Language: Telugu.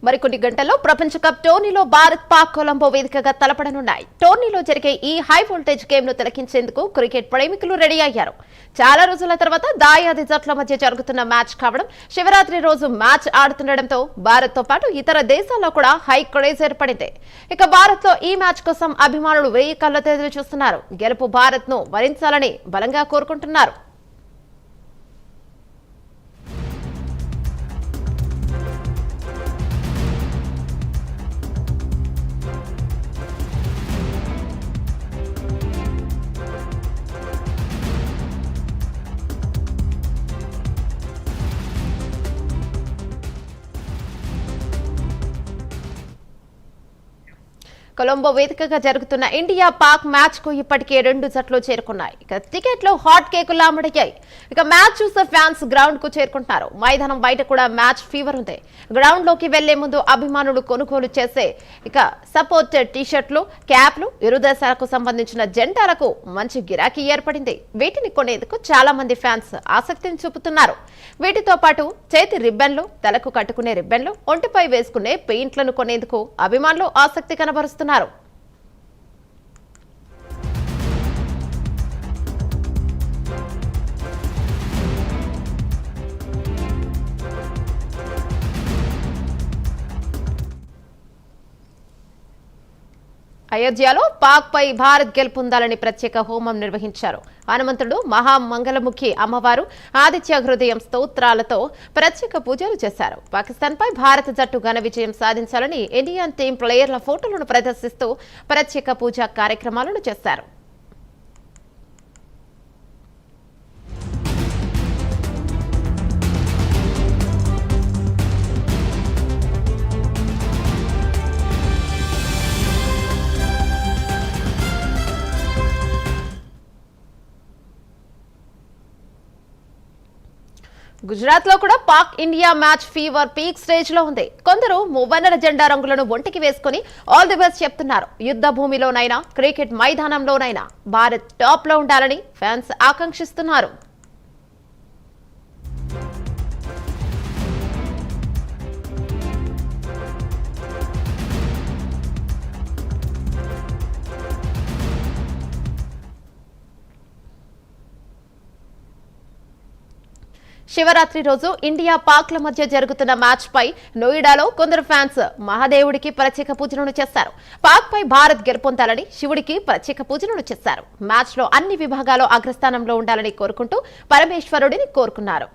మరికొన్ని గంటల్లో ప్రపంచ కప్ టోర్నీలో భారత్ పాక్ కొలంబో వేదికగా తలపడనున్నాయి. టోర్నీలో జరిగే ఈ హై వోల్టేజ్ గేమ్ ను తిలకించేందుకు క్రికెట్ ప్రేమికులు రెడీ అయ్యారు. చాలా రోజుల తర్వాత దాయాది జట్ల మధ్య జరుగుతున్న మ్యాచ్ కావడం, శివరాత్రి రోజు మ్యాచ్ ఆడుతుండటంతో భారత్ తో పాటు ఇతర దేశాల్లో కూడా హై క్రేజ్ ఏర్పడింది. ఇక భారత్ లో ఈ మ్యాచ్ కోసం అభిమానులు 1000 కళ్లతో ఎదురు చూస్తున్నారు. గెలుపు భారత్ ను వరించాలని బలంగా కోరుకుంటున్నారు. కొలంబో వేదికగా జరుగుతున్న ఇండియా పాక్ మ్యాచ్ కు ఇప్పటికే 2 జట్లు చేరుకున్నాయి. ఇక టికెట్లు హాట్ కేకులా అమ్ముడయ్యాయి. ఇక మ్యాచ్ చూసే ఫ్యాన్స్ గ్రౌండ్ కు చేరుకుంటున్నారు. మైదానం బయట కూడా మ్యాచ్ ఫీవర్ ఉంది. గ్రౌండ్ లోకి వెళ్లే ముందు అభిమానులు కొనుగోలు చేసే సపోర్టెడ్ టీషర్ట్లు, క్యాప్లు ఇరు దేశాలకు సంబంధించిన జెండాలకు మంచి గిరాకీ ఏర్పడింది. వీటిని కొనేందుకు చాలా మంది ఫ్యాన్స్ ఆసక్తిని చూపుతున్నారు. వీటితో పాటు చేతి రిబ్బన్లు, తలకు కట్టుకునే రిబ్బన్లు, ఒంటిపై వేసుకునే పెయింట్లను కొనేందుకు అభిమానులు ఆసక్తి కనబరుస్తున్నారు. అయోధ్యలో పాక్ పై భారత్ గెలుపొందాలని ప్రత్యేక హోమం నిర్వహించారు. హనుమంతుడు, మహామంగళముఖి అమ్మవారు, ఆదిత్య హృదయం స్తోత్రాలతో ప్రత్యేక పూజలు చేశారు. పాకిస్తాన్ పై భారత జట్టు ఘన విజయం సాధించాలని ఇండియన్ టీం ప్లేయర్ల ఫోటోలను ప్రదర్శిస్తూ ప్రత్యేక పూజా కార్యక్రమాలను చేశారు. గుజరాత్ లో కూడా Pak India match fever peak stage లో ఉంది. కొందరు మువ్వన్నెల జెండా రంగులను ఒంటికి వేసుకుని ఆల్ ది బెస్ట్ చెప్తున్నారు. యుద్ధ భూమిలోనైనా క్రికెట్ మైదానంలోనైనా భారత్ టాప్ లో ఉండాలని ఫ్యాన్స్ ఆకాంక్షిస్తున్నారు. శివరాత్రి రోజు ఇండియా పాక్ ల మధ్య జరుగుతున్న మ్యాచ్ పై నోయిడాలో కొందరు ఫ్యాన్స్ మహాదేవుడికి ప్రత్యేక పూజలను చేశారు. పాక్ పై భారత్ గెలుపొందాలని శివుడికి ప్రత్యేక పూజలను చేశారు. మ్యాచ్ లో అన్ని విభాగాల్లో అగ్రస్థానంలో ఉండాలని కోరుకుంటూ పరమేశ్వరుడిని కోరుకున్నారు.